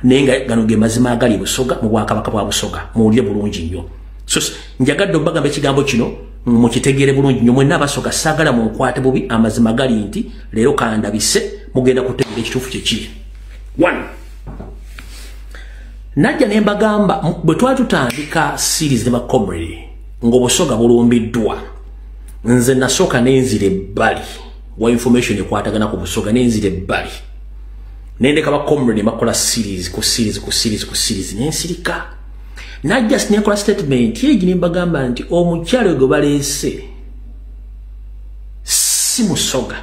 nenga gano ge mazima agali Busoga mu Bwakabaka bwa Busoga muwulire bulungi nnyo. So njagadde obagambe ekigambo kino mukitegere bulungi nnyo mwenna Abasoga saagala mu nkwate bubi amazima gali nti leero kandabise mugenda kutegeera ekituufu kyekiri. 1 najja ne mbagamba bwe twali tutandika series ne bakomrade ng'Obusoga bulumbiddwa nze nasooka nenzira ebbali wa information ekwatagana ku Busoga nenzira ebbali nendeka bakomrade bakola series ku series nensirika najja sinekola statement yeegi ne mbagamba nti omukyalo gwe baleese si Musoga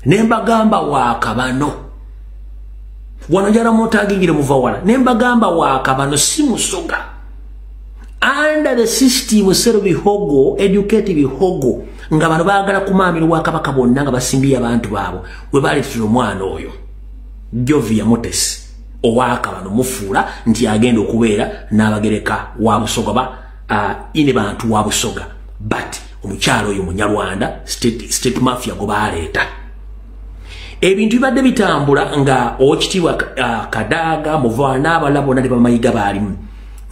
ne mbagamba wa Kabano wano jara motagingire muvawala ne mbagamba wa Kabano si Musoga under the system sero bihogo educative bihogo nga bano baagala kumamira wa Kabaka bonna nga basimbiye abantu baabo we baleetera omwana oyo Jovia Motesi owa Kabano mufuula nti agenda okubeera n'abagereka wa Busoga ine bantu wa Busoga but omukyalo oyo Munyarwanda state mafia go baleeta ebintu bibadde bitambula nga okitiibwa Kadaga Muvaana abalabo nali bamayiga baalimu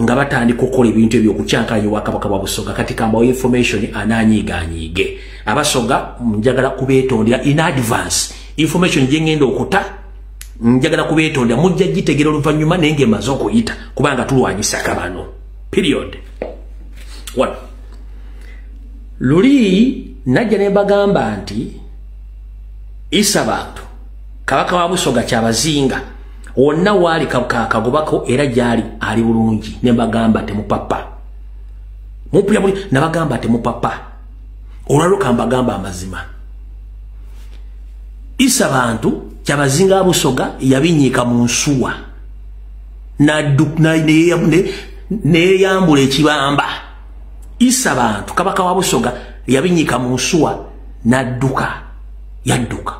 nga batandika okukola ebintu ebyokukyankanya wa Kabaka bwa Busoga kati kambawo information ananyiiganyiige Abasoga njagala kubeetondera in advance information gye ngenda okuta njagala kubeetondera mujja gitegera oluvannyuma nenge maze okuyita kubanga tulwanyisa Kabano period. 1 luli najja ne bagamba nti isa bantu Kabaka wa Busoga kyabazinga wonna wali kakagobako era jali ali bulungi ne bagamba temupapa mupya buli nabagamba temupapa olwaluka mbagamba amazima isa bantu kyabazinga Busoga yabinyiika mu nsuwa ne yambula ekibamba isa bantu Kabaka wa Busoga yabinyiika mu nsuwa nadduka yadduka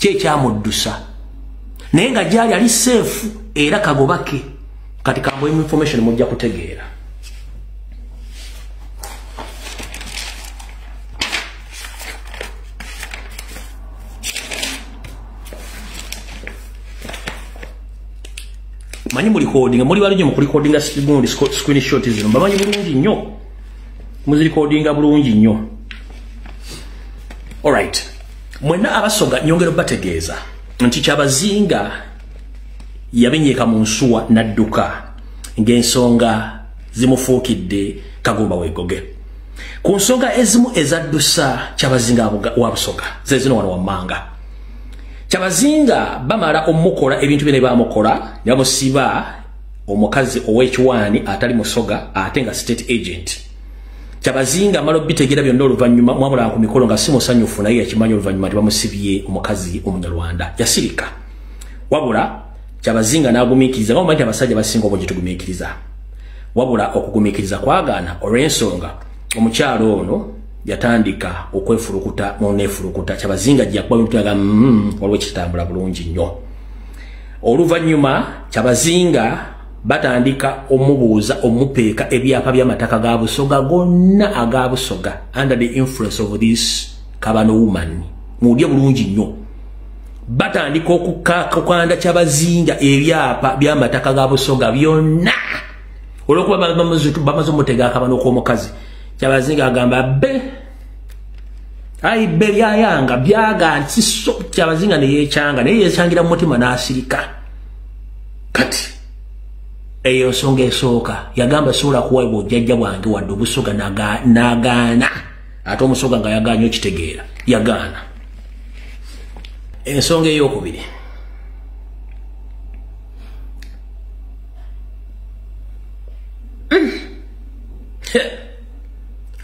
kyekyamudusa naye nga gyali ali safe era kagobake kati kambo information mujja kutegeera. Manyi mu recording muri balije mu recording screenshot zino bamanyi bulungi nnyo muzi recording bulungi nnyo. All right mwenna Abasoga nyongero bategeeza nti kyabazinga yabinyeeka mu nsuwa nadduka ng'ensonga zimufuukidde Kagumba Wegoge ku nsonga ezimu ezaddusa kyabazinga wa Busoga ze zino wano wammanga kyabazinga bamala omukola ebintu bine bamukola yamusiba omukazi ow'ekiwaani atali Musoga ate nga state agent kyabazinga malo bitegera byonna oluvannyuma mwamula ku mikolo nga si musanyufu naye yakimanyi oluvannyuma nti bamusibye omukazi Omunyarwanda yasirika wabula kyabazinga n'agumiikiriza nga omanyi abasajja basinga obungi tugumiikiriza wabula okugumiikiriza kwagaana olw'ensonga omukyalo ono yatandika okwefulukuta n'oneefulukuta kyabazinga jja kuba bintuaga waliwo ekitambula bulungi nnyo oluvannyuma kyabazinga batandika omubuuza omupeeka ebyapa by'amataka ga Busoga gonna aga Busoga under the influence of this Kabano woman muulye bulungi nnyo batandika okukanda kyabazinga ebyapa by'amataka ga Busoga byonna olwokuba bamaze omutega Kabano kw'omukazi kyabazinga agamba ai be byayanga byaga nti so kyabazinga ne yekyanga naye yekyangira mu mutima n'asirika kati eyo nsonga esooka yagamba sobola kuwaibwa ojjajja bwange wadde Obusoga n'agaana ate Omusoga nga yagaanye okitegeera yagaana. Ensonga ey'okubiri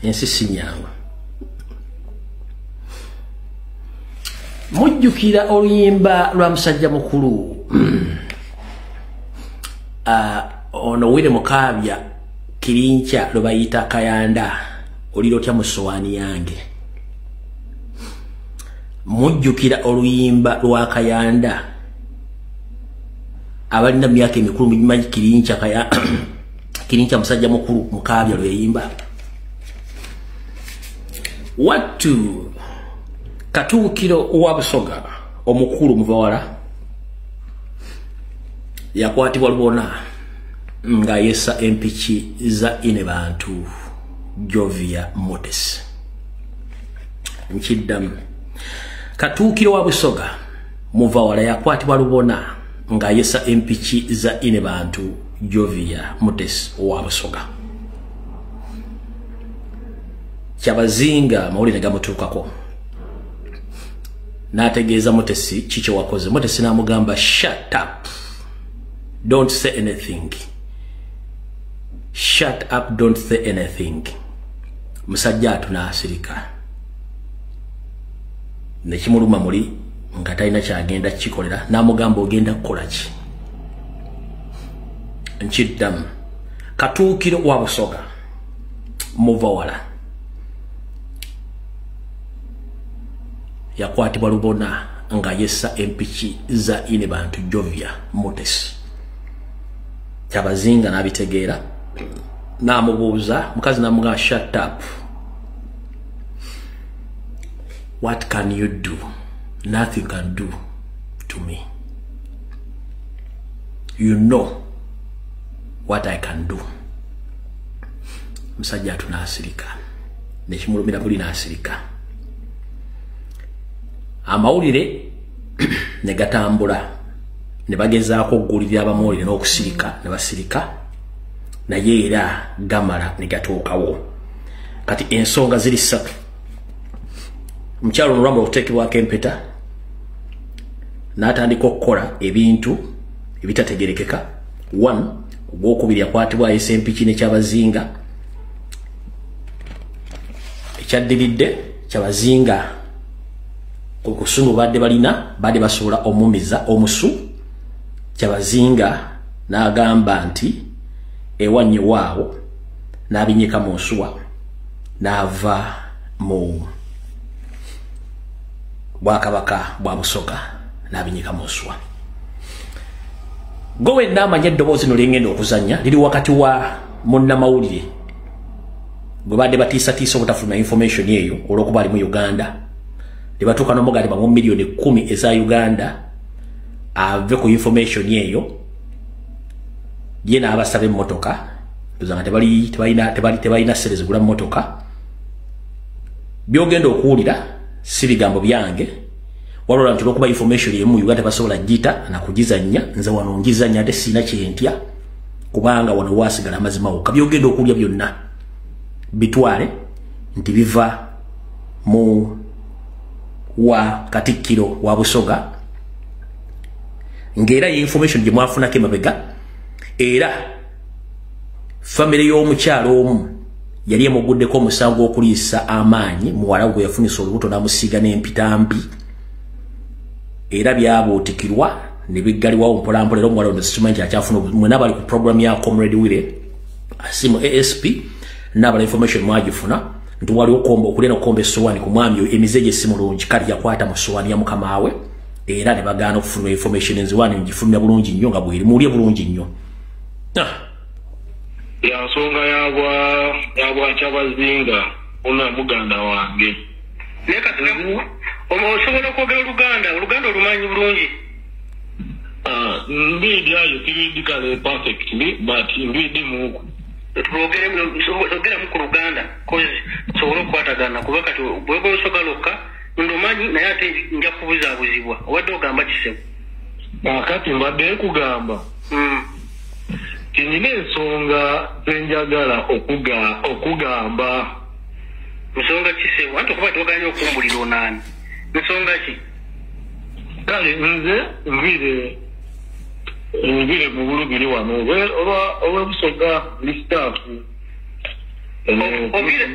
ensi si nyangu mujjukira oluyimba lwa musajja mukulu ono Wile Mukaabya Kirinkya lwe bayita Kayanda olirotya mu sowaani yange mujjukira oluyimba lwa Kayanda abalina myaka emikulu mumanyi Kirinkya musajja mukulu Mukaabya lwe yayimba watu Katuukiro wa Busoga omukulu muvawala yakwatibwa Lubona nga yessa empiki za ine bantu Jovia Motesi. Nchiddamu Katuukiro wa Busoga muvawala yakwatibwa Lubona nga yessa empiki za ine bantu Jovia Motesi wa Busoga. Kyabazinga mawulire gamutuukako n'ategeeza Motesi kiki wakoze. Motesi n'amugamba shut up, don't say anything. Shut up, don't say anything. Musajja atunaasirika nekimuluma muli nga talina kyagenda kikolera n'amugamba ogenda kukola ki. Nkiddamu Katuukiro wa Busoga muvawala yakwatibwa Lubona nga yessa empiki za ine bantu Jovia Motesi. Kyabazinga n'abitegeera n'amubuuza, mukazi n'amugamba shut up. What can you do? Nothing can do to me. You know what I can do. Musajja atunaasirika nekimulumira buli naasirika. Amawulire ne gatambula ne bagezaako okugulirira abamawulire n'okusirika ne basirika naye era gamala ne gatuukawo. Kati ensonga ziri ssatu. Mukyalo Lwamba okuteekebwako empeta n'atandika okukola ebintu ebitategerekeka. 1 ogwokubiri yakwatibwa ayesa empiki n'ekyabazinga. Ekyaddiridde kyabazinga okusungu badde basobola omumiza omusu. Kyabazinga n'agamba nti ewanye waawo n'abinyika mu nsuwa n'ava mu Bwakabaka bwa Busoga n'abinyika mu nsuwa. Gowe n'amanya eddoboozi no lyengenda okuzannya liri wakati wa munnamawulire gwe badde batiisatiisa obutafuna information eyo olw'okuba ali mu Uganda. Libatuuka n'omugale bamu milioni 10 eza Uganda ave ku information eyo. Ye n'abasaba emmotoka tuzanga tebalina ssere zigula mmotoka. Byogenda okuwulira si bigambo byange walola nti olw'okuba information yemu Uganda basobola gita na kugizannya nze wano ngizannya ate sina kyentya kubanga wano waasigala amazima wokka. Byogenda okuwulira byonna bitwale nti biva mu wa Katikkiro wa Busoga ng'era ye information gye mwafunako emabega. Era family y'omukyalo omu yali emuguddeko omusango okuliisa amaanyi muwala gwe yafunisa olubuto n'amusiiga n'empitambi. Era byabuutikirwa ne biggalibwawo mpolampola. Era omuwala ono sikimanyi nti akyafuna mwe n'abali ku program ya Comrade Wile asimu ASP n'abala information mwagifuna nti waliwo okulya n'okukomba essowaani ku mwami oyo emize gye si mulungi kale yakwata mu ssowaani ya mukama we. Era ne bagaana okufuna information enziwaani ngifulumya bulungi nnyo nga bweri muwulye bulungi nnyo. Ya nsonga yabwa Kyabazinga ona muganda wange. Leka tunamu osobola kwogera Oluganda olumanyi bulungi. Ndidi ayo tibindikale perfectly but ndidi muku. Twogere mu Luganda cause sobola okukwatagana kuba kati bwego osoka lokka ndomanyi naye ate nja kubuzaabuzibwa wadde ogamba kisebo. Kati mbadde kugamba nina ensonga zenjagala okugamba. Nsonga kisebo anti okuba toganye okumbulira onaani nsonga ki? Kale nze nvire mu bulugiri wano olw'Obusoga ndi staafu. Ovire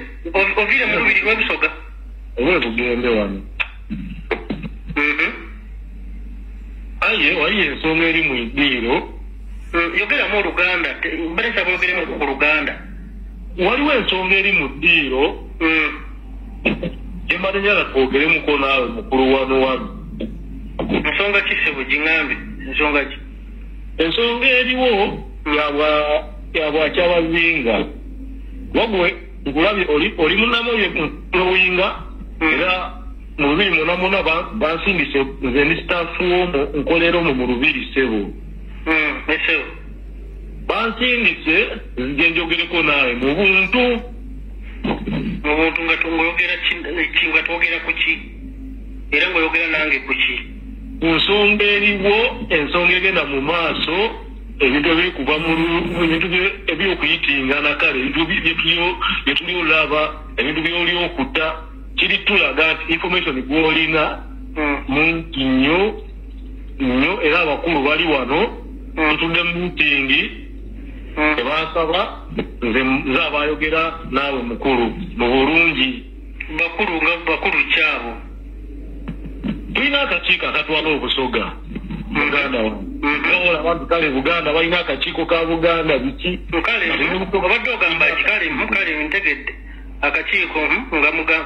mu lubiri lw'Obusoga? Olw'Ebugende wano. Aye ensonga eri mu iddiiro. Yogera mu Oluganda, mbalesa bogeremu ku Luganda. Waliwo ensonga eri mu ddiiro embadde njagala twogeremuko naawe mukulu wano. Nsonga ki ssebo gingambe? Ensonga ki? Ensonga eriwo yabwa Kyabazinga. Wagwe nkulabye oli munnamawulire mu Luyinga era mu 2008 bansindise nze ni staff omo nkolera omo mu Lubiri Ssebo. Ssebo. Bansindise nze njogereko nawe mu buntu. Mu buntu nga tuyogera kinga twogera ku ki? Era ngoyogera nange ku ki? Ku nsonga eriwo ensonga egenda mu maaso ebintu ebikuva mu bintu ebyokuyitingana kale ebintu byetulolaba ebintu byolyokuta kiri tulaga nti information gwolina mungi nnyo era abakulu bali wano tutudde mu mitingi tebansaba nze abayogera naawe mukulu mu bulungi bakulu kyabo tulina akakiiko akatwala obusoga Buganda wano abantu kale Buganda balina akakiiko ka Buganda biki kale obadde ogamba kale ntegedde akakiiko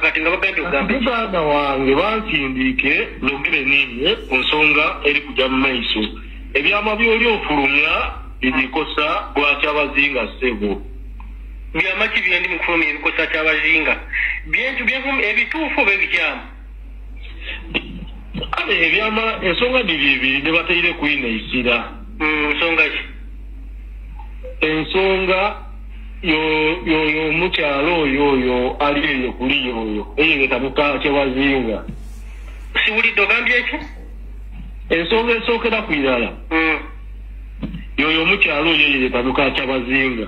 kati nga bagambye ogambe Buganda wange bansindiike nogere ninye ku nsonga eri kujja mu maiso ebyama byoli ofulumya ebikosa gwakyabazinga Ssebo byama ki byendi mu kufulumya ebikosa kyabazinga ebituufu oba ebikyamu kale ebyama ensonga bibiri ne bataire kuyinaisira nsonga ki ensonga yo mukyalo oyo ali eyo kuli yoyo eyegeta muka kyebazinga siwulidde ogambye ekyo ensonga esookera ku irala yoyo mukyalo oyo eyegeta muka kyebazinga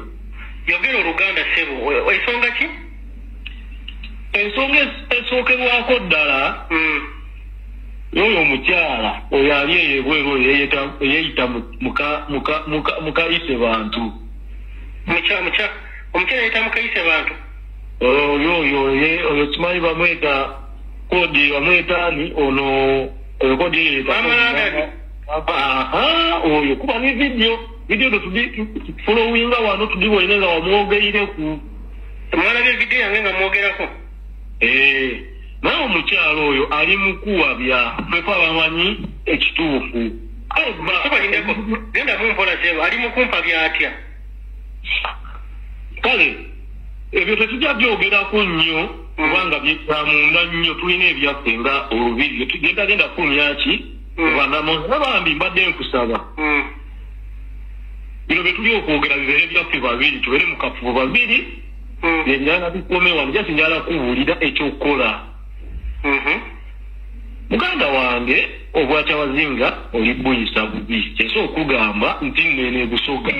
yogera Oluganda Ssebo ensonga ki ensonga esookerwako ddala yoyo mukyala oyo ali eyo ebweru eyeyita mukayise bantu omukyala yeyita mukayise bantu oyo kimanyi bamweta kodi bamwetani ono oyo kodi yeyita oyo kuba ni video tufolowinga wano tudiwoine nga wamwogeireku mwalabye video yange nga mwogerako nawe omukyalo oyo ali mukuwabya fefe abamanyi ekituufu genda mumpola Ssebo ali mukumpa byatya kale ebyo tetujja byogerako nnyo kubanga byamunda nnyo tulina ebyaffe nga Olubiri genda kunyaki nabambi mbadde nkusaba bino byetuli okwogera bibeere byaffe babiri tubeere mu kafubo babiri byenjala bikome wano jasi njala kuwulira ekyokukola muganda wange obwakyabazinga oli buyisa bubi kyesa okugamba nti mwene busoga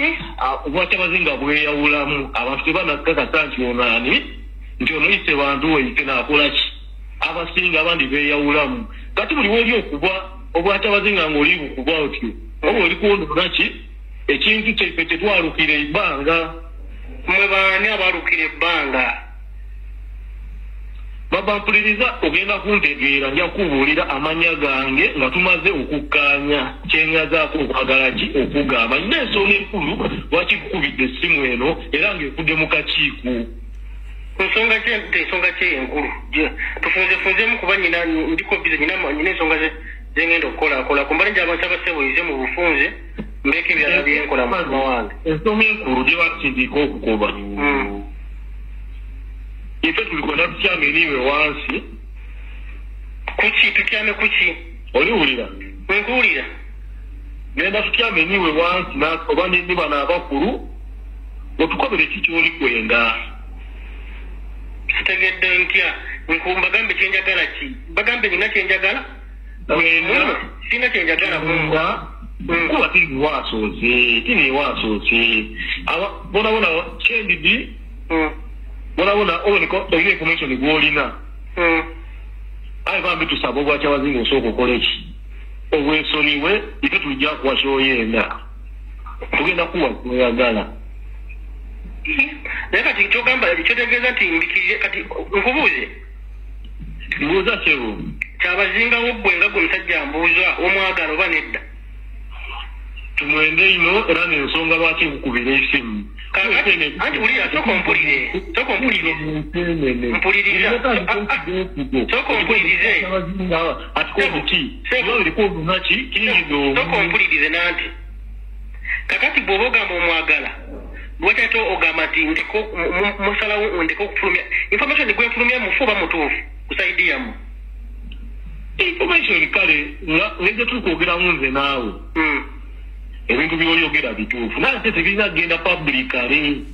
obwakyabazinga bweyawulamu abantu tebanakakasa nti onaani nti ono yise bantu weyite naakolaki abasinga abandi beyawulamu kati buli woli okuba obwakyabazinga ngaoli bukuba otyo oba oli kwononaki ekintu kyaife kyetwalukira ebbanga mwe baani abalukira ebbanga babampuliriza ogenda kuntegeera nja kubuulira amanya gange nga tumaze okukkaanya kyengazaako okwagala ki okugamba nina ensonga enkulu lwaki kukubidde essimu eno era ng'efudde mu kakiiko ensonga ki enkulu tufunzemu kuba nyina ndiko bize nyina ensonga zengenda okukolakola kumbali nti abantu Ssebo yize mu bufunze mbeka ebyala byenkola mukama wange ensonga enkulu gye basindiika okukoba ife tulikwenda tutyame eriwe wansi kuki tutyame kuki oliwulira nkuwulira genda tutyame eriwe wansi oba ni bano abakulu otukobere ki kyoli kwenda sitegedde ntya bagambe kyenjagala ki bagambe nina kyenjagala kwenda sina kyenjagala kuba tiniwasoose bonabona kyendidi bonabona oweniko olina information gwolina aye bambi tusaba obwakyabazinga osooka okola eki obwesoniwe ife tulijja kuwa kyoyenda tugenda kuwa kyoyagala naye kati kyogamba kyotegeeza nti mbikirire kati nkubuuze mbuuza Ssebo kyabazingawo ggwe nga gwe musajja mbuuza omwagala oba nedda tumwende ino era n'ensonga lwaki nkukubira esimu anti wulira sooka ompulire mpuliriza sooka ompulirize sooka ompulirize nanti kakati bw'oba ogamba omwagala lwakyato ogamba nti ndiko musalawo ndiko okufulumya information gwenfulumya mufu oba mutuufu kusaidiyamu information kale ngeze tukwogera munze naawe ebintu byoyogera bituufu naye tebirina genda publicly